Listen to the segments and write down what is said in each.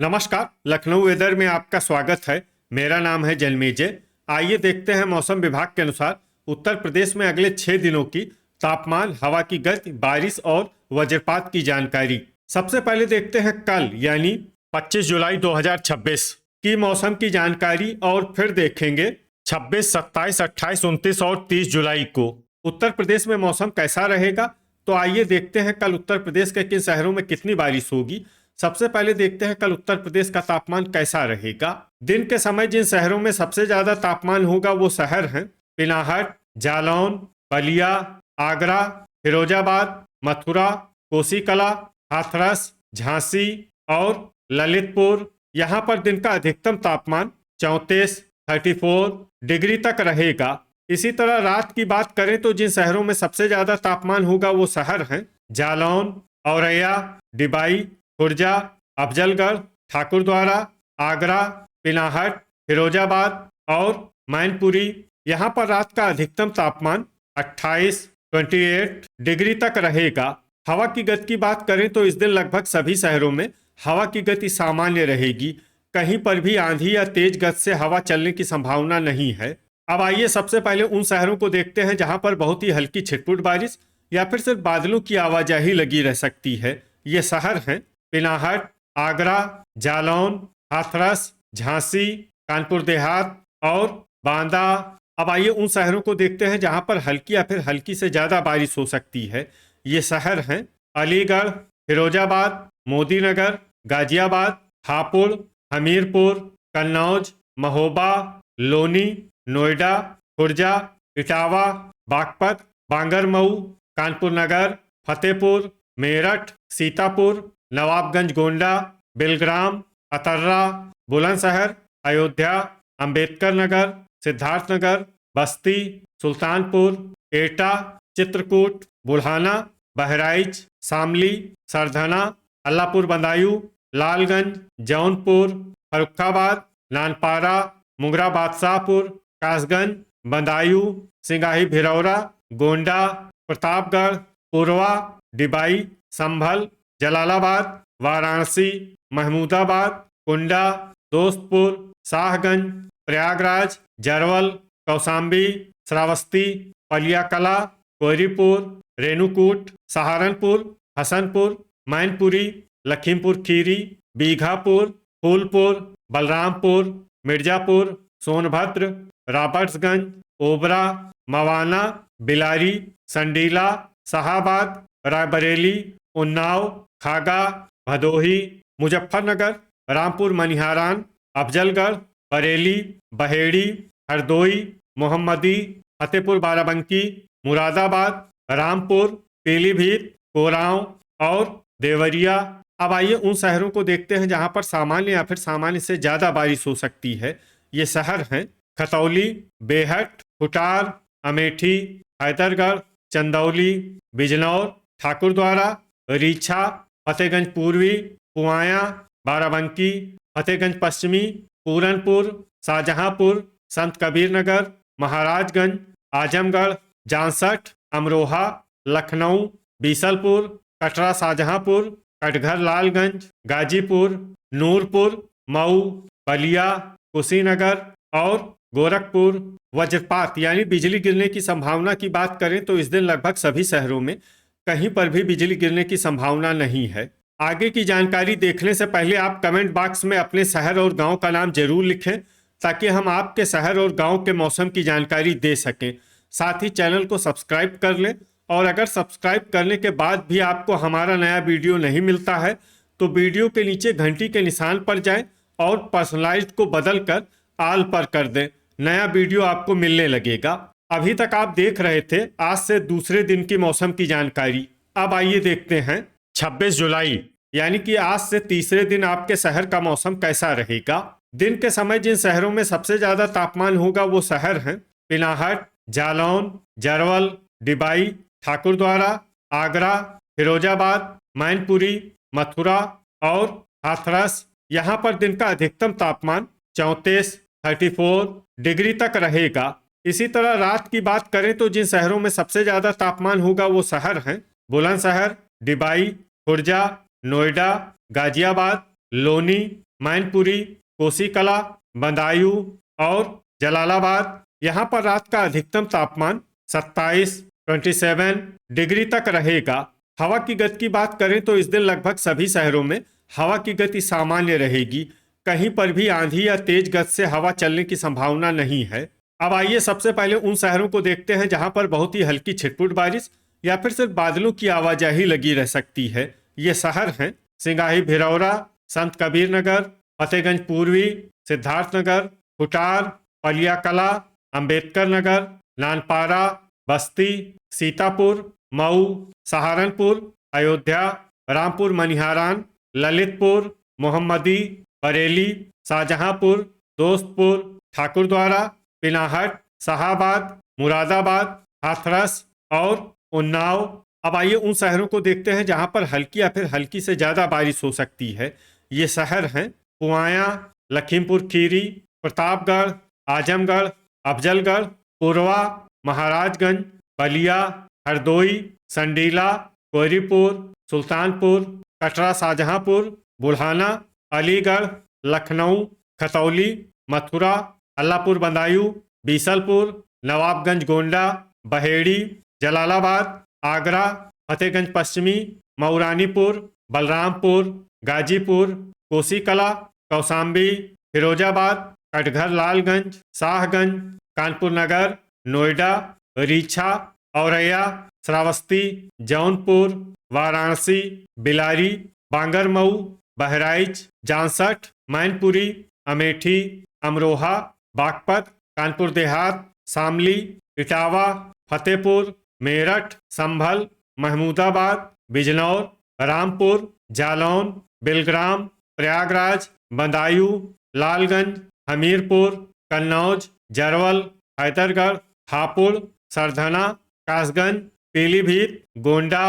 नमस्कार, लखनऊ वेदर में आपका स्वागत है। मेरा नाम है जन्मेजय। आइए देखते हैं मौसम विभाग के अनुसार उत्तर प्रदेश में अगले 6 दिनों की तापमान, हवा की गति, बारिश और वज्रपात की जानकारी। सबसे पहले देखते हैं कल यानी 25 जुलाई 2026 की मौसम की जानकारी और फिर देखेंगे 26, 27, 28, 29 और 30 जुलाई को उत्तर प्रदेश में मौसम कैसा रहेगा। तो आइए देखते हैं कल उत्तर प्रदेश के किन शहरों में कितनी बारिश होगी। सबसे पहले देखते हैं कल उत्तर प्रदेश का तापमान कैसा रहेगा। दिन के समय जिन शहरों में सबसे ज्यादा तापमान होगा वो शहर हैं पिनाहट, जालौन, बलिया, आगरा, फिरोजाबाद, मथुरा, कोसीकला, हाथरस, झांसी और ललितपुर। यहाँ पर दिन का अधिकतम तापमान 34 डिग्री तक रहेगा। इसी तरह रात की बात करें तो जिन शहरों में सबसे ज्यादा तापमान होगा वो शहर हैं जालौन, औरैया, डिबाई, खुर्जा, अफजलगढ़, ठाकुरद्वारा, आगरा, पिनाहट, फिरोजाबाद और मैनपुरी। यहाँ पर रात का अधिकतम तापमान 28 डिग्री तक रहेगा। हवा की गति की बात करें तो इस दिन लगभग सभी शहरों में हवा की गति सामान्य रहेगी। कहीं पर भी आंधी या तेज गति से हवा चलने की संभावना नहीं है। अब आइए सबसे पहले उन शहरों को देखते हैं जहां पर बहुत ही हल्की छिटपुट बारिश या फिर सिर्फ बादलों की आवाजाही लगी रह सकती है। ये शहर हैं पिनाहट, आगरा, जालौन, हाथरस, झांसी, कानपुर देहात और बांदा। अब आइए उन शहरों को देखते हैं जहां पर हल्की या फिर हल्की से ज्यादा बारिश हो सकती है। ये शहर हैं अलीगढ़, फिरोजाबाद, मोदीनगर, गाजियाबाद, हापुड़, हमीरपुर, कन्नौज, महोबा, लोनी, नोएडा, खुर्जा, इटावा, बागपत, बांगरमऊ, कानपुर नगर, फतेहपुर, मेरठ, सीतापुर, नवाबगंज गोंडा, बिलग्राम, अतर्रा, बुलंदशहर, अयोध्या, अंबेडकर नगर, सिद्धार्थनगर, बस्ती, सुल्तानपुर, एटा, चित्रकूट, बुढ़ाना, बहराइच, शामली, सरधना, अल्लापुर बदायूं, लालगंज, जौनपुर, फर्रुखाबाद, नानपारा, मुंगरा बादशाहपुर, कासगंज, बदायूं, सिंगाही भिरौरा, गोंडा, प्रतापगढ़, पुरवा, डिबाई, संभल, जलालाबाद, वाराणसी, महमूदाबाद, कुंडा, दोस्तपुर, शाहगंज, प्रयागराज, जरवल, कौशाम्बी, श्रावस्ती, पलियाकला, कोयरीपुर, रेणुकूट, सहारनपुर, हसनपुर, मैनपुरी, लखीमपुर खीरी, बीघापुर, फूलपुर, बलरामपुर, मिर्जापुर, सोनभद्र, रॉबर्ट्सगंज, ओबरा, मवाना, बिलारी, संडीला, शाहाबाद, रायबरेली, उन्नाव, खागा, भदोही, मुजफ्फरनगर, रामपुर मनिहारान, अफजलगढ़, बरेली, बहेड़ी, हरदोई, मोहम्मदी, फतेहपुर बाराबंकी, मुरादाबाद, रामपुर, पीलीभीत, कोरांव और देवरिया। अब आइए उन शहरों को देखते हैं जहां पर सामान्य या फिर सामान्य से ज्यादा बारिश हो सकती है। ये शहर हैं खतौली, बेहट, खुटार, अमेठी, हैदरगढ़, चंदौली, बिजनौर, ठाकुरद्वारा, रीछा, फतेहगंज पूर्वी, पुआया, बाराबंकी, फतेहगंज पश्चिमी, पूरनपुर, शाहजहांपुर, संत कबीर नगर, महाराजगंज, आजमगढ़, जांसठ, अमरोहा, लखनऊ, बीसलपुर, कटरा शाहजहांपुर, कटघर लालगंज, गाजीपुर, नूरपुर, मऊ, बलिया, कुशीनगर और गोरखपुर। वज्रपात यानी बिजली गिरने की संभावना की बात करें तो इस दिन लगभग सभी शहरों में कहीं पर भी बिजली गिरने की संभावना नहीं है। आगे की जानकारी देखने से पहले आप कमेंट बॉक्स में अपने शहर और गांव का नाम जरूर लिखें ताकि हम आपके शहर और गांव के मौसम की जानकारी दे सकें। साथ ही चैनल को सब्सक्राइब कर लें और अगर सब्सक्राइब करने के बाद भी आपको हमारा नया वीडियो नहीं मिलता है तो वीडियो के नीचे घंटी के निशान पर जाएं और पर्सनलाइज्ड को बदल कर आल पर कर दें। नया वीडियो आपको मिलने लगेगा। अभी तक आप देख रहे थे आज से दूसरे दिन की मौसम की जानकारी। अब आइए देखते हैं 26 जुलाई यानी कि आज से तीसरे दिन आपके शहर का मौसम कैसा रहेगा। दिन के समय जिन शहरों में सबसे ज्यादा तापमान होगा वो शहर हैं पिनाहट, जालौन, जरवल, डिबाई, ठाकुरद्वारा, आगरा, फिरोजाबाद, मैनपुरी, मथुरा और हाथरस। यहाँ पर दिन का अधिकतम तापमान 34 डिग्री तक रहेगा। इसी तरह रात की बात करें तो जिन शहरों में सबसे ज्यादा तापमान होगा वो शहर हैं बुलंदशहर, डिबाई, खुर्जा, नोएडा, गाजियाबाद, लोनी, मैनपुरी, कोसीकला, बदायूं और जलालाबाद। यहाँ पर रात का अधिकतम तापमान 27 डिग्री तक रहेगा। हवा की गति की बात करें तो इस दिन लगभग सभी शहरों में हवा की गति सामान्य रहेगी। कहीं पर भी आंधी या तेज गति से हवा चलने की संभावना नहीं है। अब आइए सबसे पहले उन शहरों को देखते हैं जहां पर बहुत ही हल्की छिटपुट बारिश या फिर सिर्फ बादलों की आवाजाही लगी रह सकती है। ये शहर हैं सिंगाही भिरौरा, संत कबीर नगर, फतेहगंज पूर्वी, सिद्धार्थनगर, कुटार, पलिया कला, अंबेडकर नगर, नानपारा, बस्ती, सीतापुर, मऊ, सहारनपुर, अयोध्या, रामपुर मनिहारान, ललितपुर, मोहम्मदी, बरेली, शाहजहांपुर, दोस्तपुर, ठाकुरद्वारा, पिनाहट, शाहाबाद, मुरादाबाद, हाथरस और उन्नाव। अब आइए उन शहरों को देखते हैं जहां पर हल्की या फिर हल्की से ज्यादा बारिश हो सकती है। ये शहर हैं पुआया, लखीमपुर खीरी, प्रतापगढ़, आजमगढ़, अफजलगढ़, पुरवा, महाराजगंज, बलिया, हरदोई, संडीला, कोहरीपुर, सुल्तानपुर, कटरा, शाहजहांपुर, बुढ़ाना, अलीगढ़, लखनऊ, खतौली, मथुरा, अल्लाहपुर बदायूं, बीसलपुर, नवाबगंज गोंडा, बहेड़ी, जलालाबाद, आगरा, फतेहगंज पश्चिमी, मऊरानीपुर, बलरामपुर, गाजीपुर, कोसीकला, कौसाम्बी, फिरोजाबाद, कटघर लालगंज, शाहगंज, कानपुर नगर, नोएडा, रीछा, औरैया, श्रावस्ती, जौनपुर, वाराणसी, बिलारी, बांगरमऊ, बहराइच, जांसठ, मैनपुरी, अमेठी, अमरोहा, बागपत, कानपुर देहात, शामली, इटावा, फतेहपुर, मेरठ, संभल, महमूदाबाद, बिजनौर, रामपुर, जालौन, बिलग्राम, प्रयागराज, बदायूं, लालगंज, हमीरपुर, कन्नौज, जरवल, हैदरगढ़, हापुड़, सरधना, कासगंज, पीलीभीत, गोंडा,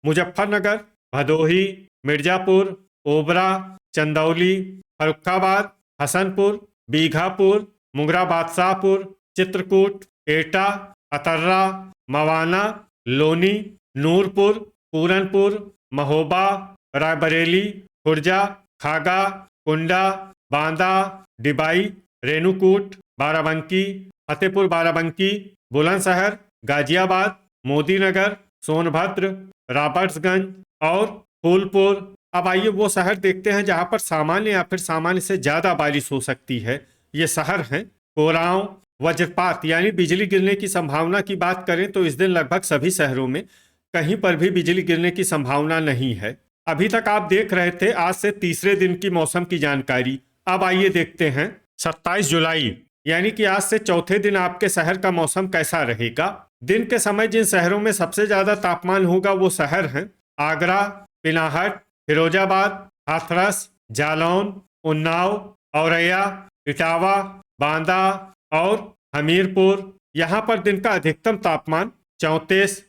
मुजफ्फरनगर, भदोही, मिर्जापुर, ओबरा, चंदौली, फर्रुखाबाद, हसनपुर, बीघापुर, मुंगरा बादशाहपुर, चित्रकूट, एटा, अतर्रा, मवाना, लोनी, नूरपुर, पूरनपुर, महोबा, रायबरेली, खुर्जा, खागा, कुंडा, बांदा, डिबाई, रेणुकूट, बाराबंकी, फतेहपुर बाराबंकी, बुलंदशहर, गाजियाबाद, मोदीनगर, सोनभद्र, रॉबर्ट्सगंज और फूलपुर। अब आइए वो शहर देखते हैं जहां पर सामान्य या फिर सामान्य से ज्यादा बारिश हो सकती है। ये शहर हैं कोरांव। वज्रपात यानी बिजली गिरने की संभावना की बात करें तो इस दिन लगभग सभी शहरों में कहीं पर भी बिजली गिरने की संभावना नहीं है। अभी तक आप देख रहे थे आज से तीसरे दिन की मौसम की जानकारी। अब आइए देखते हैं 27 जुलाई यानी कि आज से चौथे दिन आपके शहर का मौसम कैसा रहेगा। दिन के समय जिन शहरों में सबसे ज्यादा तापमान होगा वो शहर हैं आगरा, पिनाहट, फिरोजाबाद, हाथरस, जालौन, उन्नाव, औरैया, इटावा, बांदा और हमीरपुर। यहाँ पर दिन का अधिकतम तापमान 34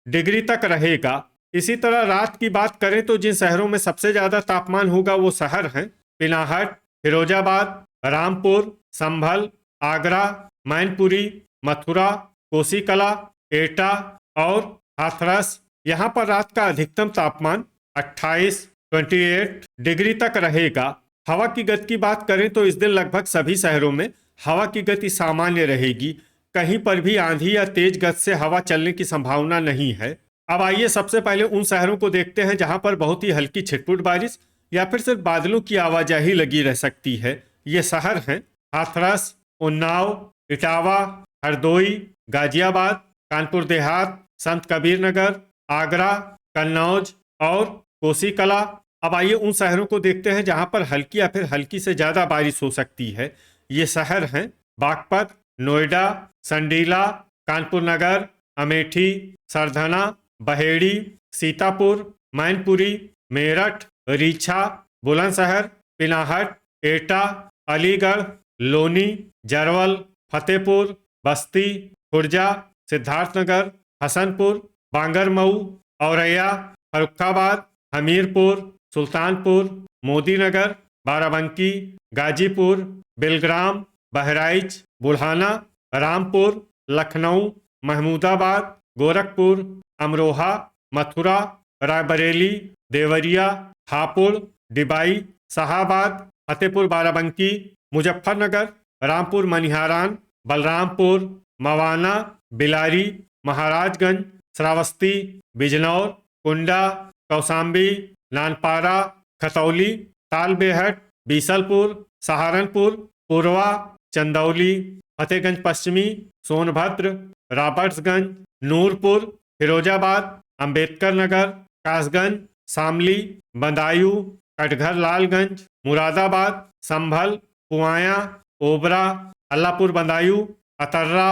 डिग्री तक रहेगा। इसी तरह रात की बात करें तो जिन शहरों में सबसे ज्यादा तापमान होगा वो शहर हैं पिनाहट, फिरोजाबाद, रामपुर, संभल, आगरा, मैनपुरी, मथुरा, कोसीकला, एटा और हाथरस। यहाँ पर रात का अधिकतम तापमान 28 डिग्री तक रहेगा। हवा की गति की बात करें तो इस दिन लगभग सभी शहरों में हवा की गति सामान्य रहेगी। कहीं पर भी आंधी या तेज गति से हवा चलने की संभावना नहीं है। अब आइए सबसे पहले उन शहरों को देखते हैं जहां पर बहुत ही हल्की छिटपुट बारिश या फिर सिर्फ बादलों की आवाजाही लगी रह सकती है। ये शहर हैं हाथरस, उन्नाव, इटावा, हरदोई, गाजियाबाद, कानपुर देहात, संत कबीर नगर, आगरा, कन्नौज और कोसीकला। अब आइए उन शहरों को देखते हैं जहां पर हल्की या फिर हल्की से ज्यादा बारिश हो सकती है। ये शहर हैं बागपत, नोएडा, संडीला, कानपुर नगर, अमेठी, सरधना, बहेड़ी, सीतापुर, मैनपुरी, मेरठ, रीछा, बुलंदशहर, पिनाहट, एटा, अलीगढ़, लोनी, जरवल, फतेहपुर, बस्ती, खुर्जा, सिद्धार्थनगर, हसनपुर, बांगरमऊ, औरैया, फर्रुखाबाद, हमीरपुर, सुल्तानपुर, मोदीनगर, बाराबंकी, गाजीपुर, बिलग्राम, बहराइच, बुढ़ाना, रामपुर, लखनऊ, महमूदाबाद, गोरखपुर, अमरोहा, मथुरा, रायबरेली, देवरिया, हापुड़, डिबाई, शाहाबाद, फतेहपुर बाराबंकी, मुजफ्फरनगर, रामपुर मनिहारान, बलरामपुर, मवाना, बिलारी, महाराजगंज, श्रावस्ती, बिजनौर, कुंडा, कौशाम्बी, नानपारा, खतौली, तालबेहट, बीसलपुर, सहारनपुर, पुरवा, चंदौली, फतेहगंज पश्चिमी, सोनभद्र, रॉबर्ट्सगंज, नूरपुर, फिरोजाबाद, अंबेडकर नगर, कासगंज, शामली, बदायूं, कटघर लालगंज, मुरादाबाद, संभल, पुआया, ओबरा, अल्लापुर बदायूं, अतर्रा,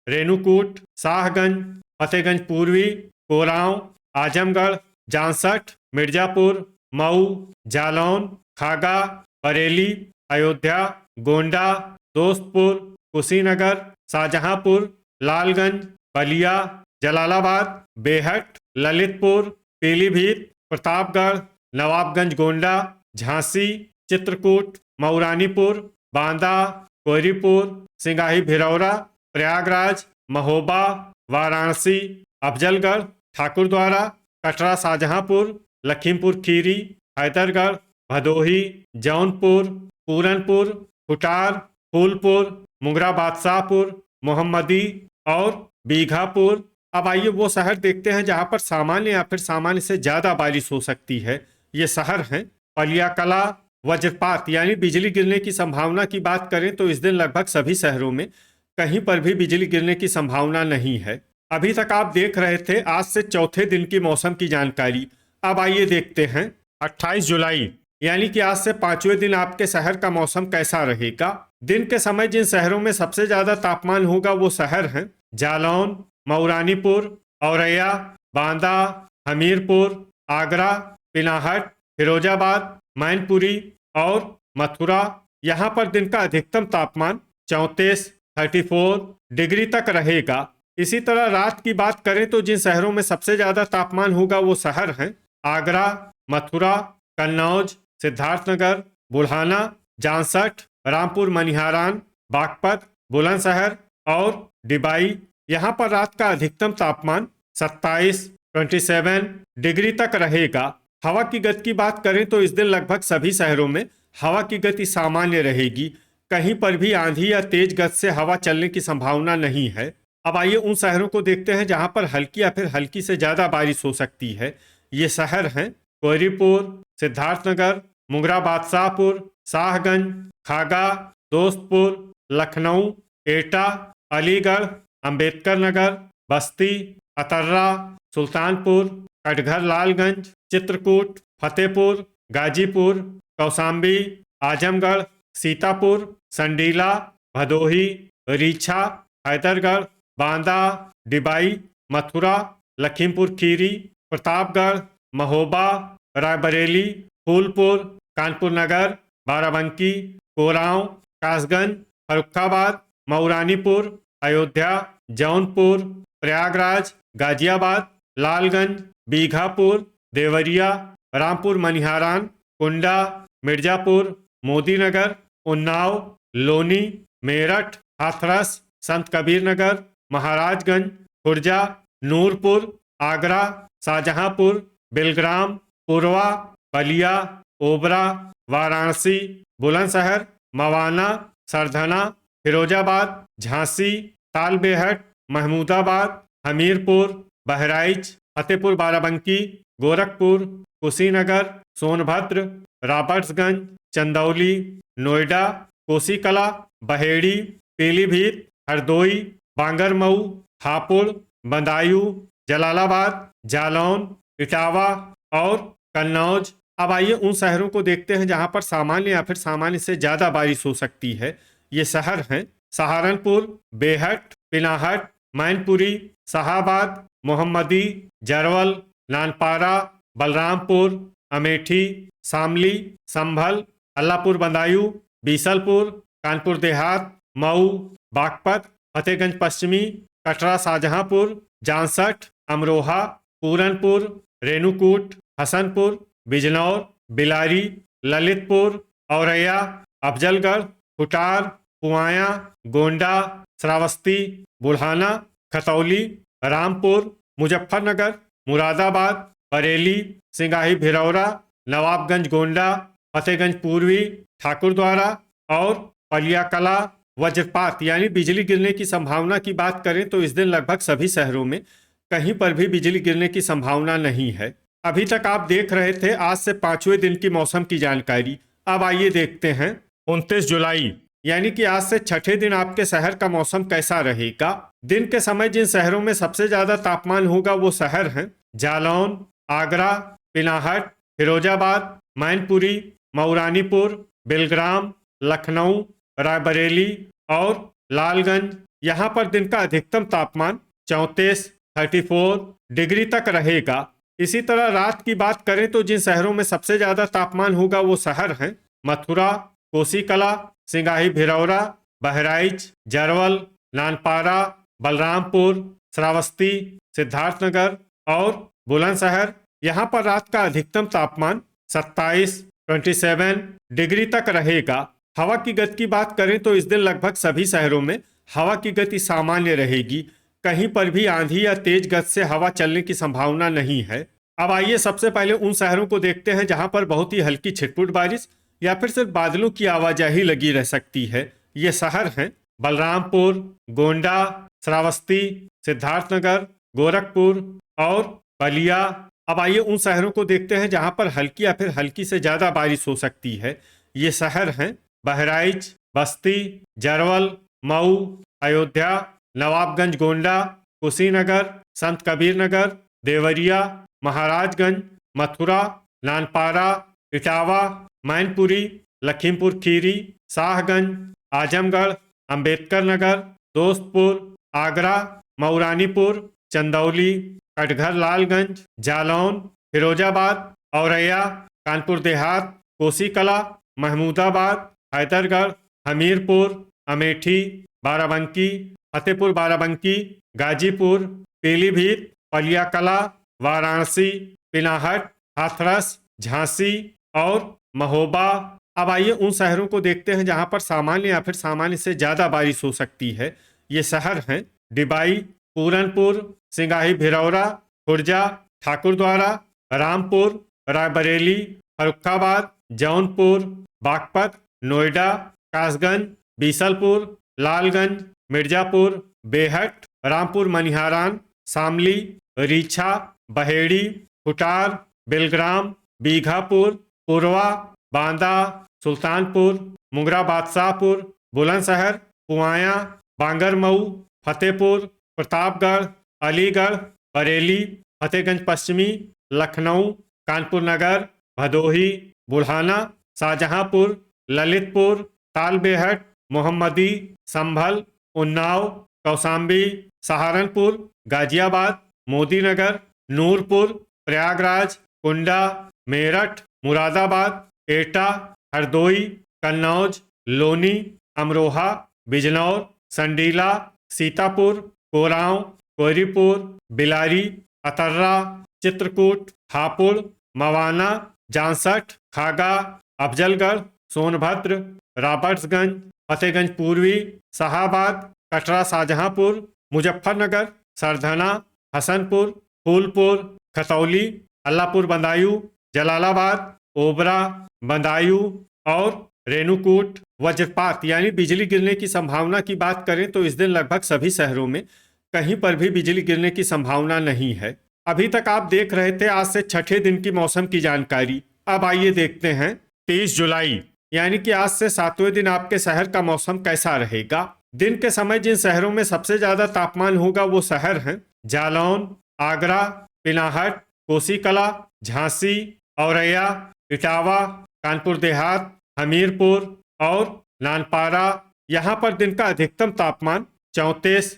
रेणुकूट, शाहगंज, फतेहगंज पूर्वी, कोरांव, आजमगढ़, जांसठ, मिर्जापुर, मऊ, जालौन, खागा, बरेली, अयोध्या, गोंडा, दोस्तपुर, कुशीनगर, शाहजहांपुर, लालगंज, बलिया, जलालाबाद, बेहट, ललितपुर, पीलीभीत, प्रतापगढ़, नवाबगंज गोंडा, झांसी, चित्रकूट, मऊरानीपुर, बांदा, कोयरीपुर, सिंगाही भिरौरा, प्रयागराज, महोबा, वाराणसी, अफजलगढ़, ठाकुरद्वारा, कटरा शाहजहांपुर, लखीमपुर खीरी, हैदरगढ़, भदोही, जौनपुर, पूरनपुर, कुटार, फूलपुर, मुंगरा बादशाहपुर, मोहम्मदी और बीघापुर। अब आइए वो शहर देखते हैं जहां पर सामान्य या फिर सामान्य से ज़्यादा बारिश हो सकती है। ये शहर हैं पलियाकला। वज्रपात यानी बिजली गिरने की संभावना की बात करें तो इस दिन लगभग सभी शहरों में कहीं पर भी बिजली गिरने की संभावना नहीं है। अभी तक आप देख रहे थे आज से चौथे दिन की मौसम की जानकारी। अब आइए देखते हैं 28 जुलाई यानी कि आज से पांचवें दिन आपके शहर का मौसम कैसा रहेगा। दिन के समय जिन शहरों में सबसे ज्यादा तापमान होगा वो शहर हैं जालौन, मऊरानीपुर, औरैया, बांदा, हमीरपुर, आगरा, पिनाहट, फिरोजाबाद, मैनपुरी और मथुरा। यहाँ पर दिन का अधिकतम तापमान 34 डिग्री तक रहेगा। इसी तरह रात की बात करें तो जिन शहरों में सबसे ज्यादा तापमान होगा वो शहर हैं आगरा, मथुरा, कन्नौज, सिद्धार्थनगर, बुढ़ाना, जांसठ, रामपुर मनिहारान, बागपत, बुलंदशहर और डिबाई। यहाँ पर रात का अधिकतम तापमान 27 डिग्री तक रहेगा। हवा की गति की बात करें तो इस दिन लगभग सभी शहरों में हवा की गति सामान्य रहेगी। कहीं पर भी आंधी या तेज गति से हवा चलने की संभावना नहीं है। अब आइए उन शहरों को देखते हैं जहां पर हल्की या फिर हल्की से ज्यादा बारिश हो सकती है। ये शहर हैं कोयरीपुर, सिद्धार्थनगर, मुंगरा बादशाहपुर, शाहगंज, खागा, दोस्तपुर, लखनऊ, एटा, अलीगढ़, अंबेडकर नगर, बस्ती, अतर्रा, सुल्तानपुर, कटघर लालगंज, चित्रकूट, फतेहपुर, गाजीपुर, कौशाम्बी, आजमगढ़, सीतापुर, संडीला, भदोही, रीछा, हैदरगढ़, बांदा, डिबाई, मथुरा, लखीमपुर खीरी, प्रतापगढ़, महोबा, रायबरेली, फूलपुर, कानपुर नगर, बाराबंकी, कोरांव, कासगंज, फर्रुखाबाद, मऊरानीपुर, अयोध्या, जौनपुर, प्रयागराज, गाजियाबाद, लालगंज, बीघापुर, देवरिया, रामपुर मनिहारान, कुंडा, मिर्जापुर, मोदीनगर, उन्नाव, लोनी, मेरठ, हाथरस, संत कबीर नगर, महाराजगंज, खुर्जा, नूरपुर, आगरा, शाहजहांपुर, बिलग्राम, पुरवा, बलिया, ओबरा, वाराणसी, बुलंदशहर, मवाना, सरधना, फिरोजाबाद, झांसी, तालबेहट, महमूदाबाद, हमीरपुर, बहराइच, फतेहपुर बाराबंकी, गोरखपुर, कुशीनगर, सोनभद्र, रॉबर्ट्सगंज, चंदौली, नोएडा, कोसीकला, बहेड़ी, पीलीभीत, हरदोई, बांगरमऊ, हापुड़, बदायूं, जलालाबाद, जालौन, इटावा और कन्नौज। अब आइए उन शहरों को देखते हैं जहां पर सामान्य या फिर सामान्य से ज्यादा बारिश हो सकती है। ये शहर हैं सहारनपुर, बेहट, पिनाहट, मैनपुरी, शाहाबाद, मोहम्मदी, जरवल, नानपारा, बलरामपुर, अमेठी, शामली, संभल, अल्लापुर बदायूं, बीसलपुर, कानपुर देहात, मऊ, बागपत, फतेहगंज पश्चिमी, कटरा शाहजहांपुर, जांसठ, अमरोहा, पूरनपुर, रेणुकूट, हसनपुर, बिजनौर, बिलारी, ललितपुर, औरैया, अफजलगढ़, कुटार, पुआया, गोंडा, श्रावस्ती, बुढ़ाना, खतौली, रामपुर, मुजफ्फरनगर, मुरादाबाद, बरेली, सिंगाही भिरौरा, नवाबगंज गोंडा, फतेहगंज पूर्वी, ठाकुरद्वारा और पलियाकला वज्रपात यानी बिजली गिरने की संभावना की बात करें तो इस दिन लगभग सभी शहरों में कहीं पर भी बिजली गिरने की संभावना नहीं है। अभी तक आप देख रहे थे आज से 5वें दिन की मौसम की जानकारी। अब आइए देखते हैं 29 जुलाई यानी कि आज से छठे दिन आपके शहर का मौसम कैसा रहेगा। दिन के समय जिन शहरों में सबसे ज्यादा तापमान होगा वो शहर हैं जालौन, आगरा, पिनाहट, फिरोजाबाद, मैनपुरी, मऊरानीपुर, बिलग्राम, लखनऊ, रायबरेली और लालगंज। यहाँ पर दिन का अधिकतम तापमान 34 डिग्री तक रहेगा। इसी तरह रात की बात करें तो जिन शहरों में सबसे ज्यादा तापमान होगा वो शहर हैं मथुरा, कोसीकला, सिंगाही भिरौरा, बहराइच, जरवल, नानपारा, बलरामपुर, श्रावस्ती, सिद्धार्थनगर और बुलंदशहर। यहाँ पर रात का अधिकतम तापमान 27 डिग्री तक रहेगा। हवा की गति की बात करें तो इस दिन लगभग सभी शहरों में हवा की गति सामान्य रहेगी। कहीं पर भी आंधी या तेज गति से हवा चलने की संभावना नहीं है। अब आइए सबसे पहले उन शहरों को देखते हैं जहां पर बहुत ही हल्की छिटपुट बारिश या फिर सिर्फ बादलों की आवाजाही लगी रह सकती है। ये शहर हैं बलरामपुर, गोंडा, श्रावस्ती, सिद्धार्थनगर, गोरखपुर और बलिया। अब आइए उन शहरों को देखते हैं जहां पर हल्की या फिर हल्की से ज्यादा बारिश हो सकती है। ये शहर हैं बहराइच, बस्ती, जरवल, मऊ, अयोध्या, नवाबगंज गोंडा, कुशीनगर, संत कबीर नगर, देवरिया, महाराजगंज, मथुरा, नानपारा, इटावा, मैनपुरी, लखीमपुर खीरी, शाहगंज, आजमगढ़, अंबेडकर नगर, दोस्तपुर, आगरा, मऊरानीपुर, चंदौली, कटघर लालगंज, जालौन, फिरोजाबाद, औरैया, कानपुर देहात, कोसीकला, महमूदाबाद, हैदरगढ़, हमीरपुर, अमेठी, बाराबंकी, फतेहपुर बाराबंकी, गाजीपुर, पीलीभीत, पलियाकला, वाराणसी, पिनाहट, हाथरस, झांसी और महोबा। अब आइए उन शहरों को देखते हैं जहां पर सामान्य या फिर सामान्य से ज्यादा बारिश हो सकती है। ये शहर हैं डिबाई, पूरनपुर, सिंगाही भिरौरा, खुर्जा, ठाकुरद्वारा, रामपुर, रायबरेली, फर्रुखाबाद, जौनपुर, बागपत, नोएडा, कासगंज, बीसलपुर, लालगंज, मिर्जापुर, बेहट, रामपुर मनिहारान, शामली, रीछा, बहेड़ी, खुटार, बिलग्राम, बीघापुर, पुरवा, बांदा, सुल्तानपुर, मुंगरा बादशाहपुर, बुलंदशहर, पुआया, बांगरमऊ, फतेहपुर, प्रतापगढ़, अलीगढ़, बरेली, फतेहगंज पश्चिमी, लखनऊ, कानपुर नगर, भदोही, बुढ़ाना, शाहजहांपुर, ललितपुर, तालबेहट, मोहम्मदी, संभल, उन्नाव, कौशाम्बी, सहारनपुर, गाजियाबाद, मोदीनगर, नूरपुर, प्रयागराज, कुंडा, मेरठ, मुरादाबाद, एटा, हरदोई, कन्नौज, लोनी, अमरोहा, बिजनौर, संडीला, सीतापुर, कोरांव, कोयरीपुर, बिलारी, अतर्रा, चित्रकूट, हापुड़, मवाना, जांसठ, खागा, अफजलगढ़, सोनभद्र, रॉबर्ट्सगंज, फतेहगंज पूर्वी, शाहाबाद, कटरा शाहजहांपुर, मुजफ्फरनगर, सरधना, हसनपुर, फूलपुर, खतौली, अल्लाहपुर बदायूं, जलालाबाद, ओबरा, बदायूं और रेणुकूट। वज्रपात यानी बिजली गिरने की संभावना की बात करें तो इस दिन लगभग सभी शहरों में कहीं पर भी बिजली गिरने की संभावना नहीं है। अभी तक आप देख रहे थे आज से छठे दिन की मौसम की जानकारी। अब आइए देखते हैं 30 जुलाई यानी कि आज से 7वें दिन आपके शहर का मौसम कैसा रहेगा। दिन के समय जिन शहरों में सबसे ज्यादा तापमान होगा वो शहर हैं जालौन, आगरा, पिनाहट, कोसीकला, झांसी, औरैया, इटावा, कानपुर देहात, हमीरपुर और नानपारा। यहाँ पर दिन का अधिकतम तापमान 34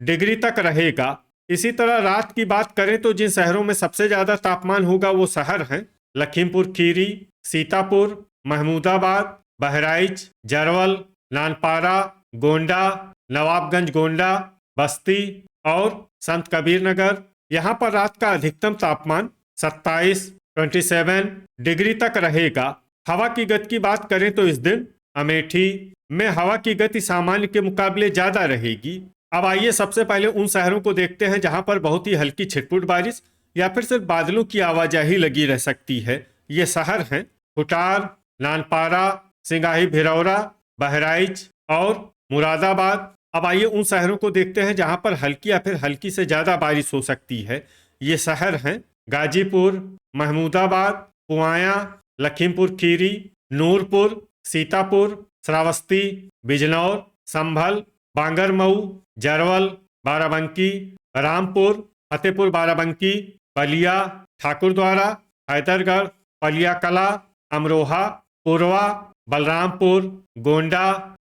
डिग्री तक रहेगा। इसी तरह रात की बात करें तो जिन शहरों में सबसे ज्यादा तापमान होगा वो शहर हैं लखीमपुर खीरी, सीतापुर, महमूदाबाद, बहराइच, जरवल, नानपारा, गोंडा, नवाबगंज गोंडा, बस्ती और संत कबीर नगर। यहाँ पर रात का अधिकतम तापमान 27 डिग्री तक रहेगा। हवा की गति की बात करें तो इस दिन अमेठी में हवा की गति सामान्य के मुकाबले ज्यादा रहेगी। अब आइए सबसे पहले उन शहरों को देखते हैं जहां पर बहुत ही हल्की छिटपुट बारिश या फिर सिर्फ बादलों की आवाजाही लगी रह सकती है। ये शहर हैं खुटार, नानपारा, सिंगाही भिरौरा, बहराइच और मुरादाबाद। अब आइए उन शहरों को देखते हैं जहां पर हल्की या फिर हल्की से ज्यादा बारिश हो सकती है। ये शहर हैं गाजीपुर, महमूदाबाद, पुआया, लखीमपुर खीरी, नूरपुर, सीतापुर, श्रावस्ती, बिजनौर, संभल, बांगरमऊ, जरवल, बाराबंकी, रामपुर, फतेहपुर बाराबंकी, बलिया, ठाकुरद्वारा, हैदरगढ़, पलिया कला, अमरोहा, पुरवा, बलरामपुर, गोंडा,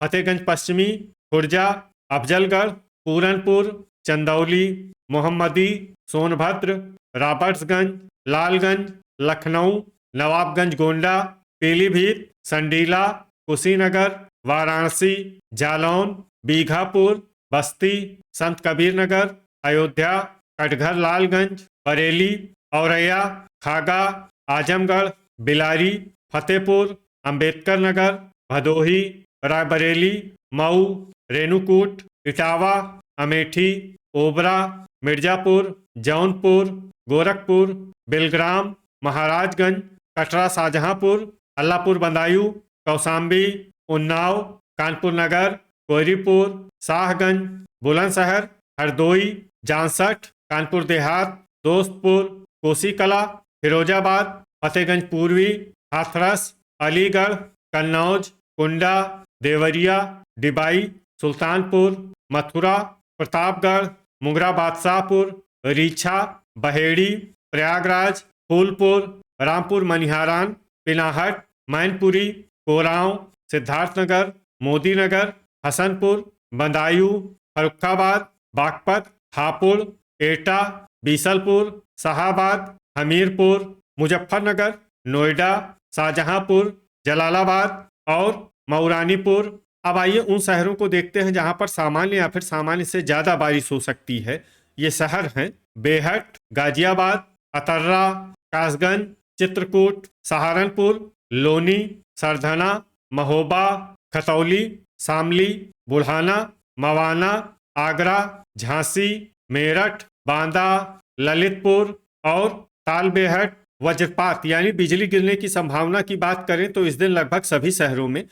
फतेहगंज पश्चिमी, खुर्जा, अफजलगढ़, पूरनपुर, चंदौली, मोहम्मदी, सोनभद्र, रॉबर्ट्सगंज, लालगंज, लखनऊ, नवाबगंज गोंडा, पीलीभीत, संडीला, कुशीनगर, वाराणसी, जालौन, बीघापुर, बस्ती, संत कबीर नगर, अयोध्या, कटघर लालगंज, बरेली, औरैया, खागा, आजमगढ़, बिलारी, फतेहपुर, अंबेडकर नगर, भदोही, रायबरेली, मऊ, रेणुकूट, इटावा, अमेठी, ओबरा, मिर्जापुर, जौनपुर, गोरखपुर, बिलग्राम, महाराजगंज, कटरा शाहजहांपुर, अल्लाहपुर बदायूं, कौशाम्बी, उन्नाव, कानपुर नगर, कोयरीपुर, शाहगंज, बुलंदशहर, हरदोई, जांसठ, कानपुर देहात, दोस्तपुर, कोसीकला, फिरोजाबाद, फतेहगंज पूर्वी, हाथरस, अलीगढ़, कन्नौज, कुंडा, देवरिया, डिबाई, सुल्तानपुर, मथुरा, प्रतापगढ़, मुंगरा बादशाहपुर, रीछा, बहेड़ी, प्रयागराज, फूलपुर, रामपुर मनिहारान, पिनाहट, मैनपुरी, कोरांव, सिद्धार्थनगर, मोदीनगर, हसनपुर, बदायूं, फर्रुखाबाद, बागपत, हापुड़, एटा, बीसलपुर, शाहाबाद, हमीरपुर, मुजफ्फरनगर, नोएडा, शाहजहांपुर, जलालाबाद और मऊरानीपुर। अब आइए उन शहरों को देखते हैं जहां पर सामान्य या फिर सामान्य से ज्यादा बारिश हो सकती है। ये शहर हैं बेहट, गाजियाबाद, अतर्रा, कासगंज, चित्रकूट, सहारनपुर, लोनी, सरधना, महोबा, खतौली, शामली, बुढ़ाना, मवाना, आगरा, झांसी, मेरठ, बांदा, ललितपुर और तालबेहट। वज्रपात यानी बिजली गिरने की संभावना की बात करें तो इस दिन लगभग सभी शहरों में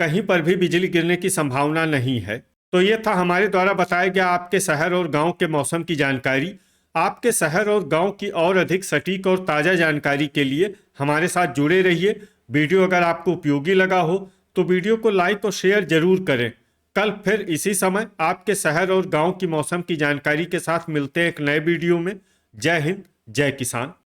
कहीं पर भी बिजली गिरने की संभावना नहीं है। तो ये था हमारे द्वारा बताया गया आपके शहर और गांव के मौसम की जानकारी। आपके शहर और गांव की और अधिक सटीक और ताज़ा जानकारी के लिए हमारे साथ जुड़े रहिए। वीडियो अगर आपको उपयोगी लगा हो तो वीडियो को लाइक और शेयर जरूर करें। कल फिर इसी समय आपके शहर और गांव की मौसम की जानकारी के साथ मिलते हैं एक नए वीडियो में। जय हिंद, जय किसान।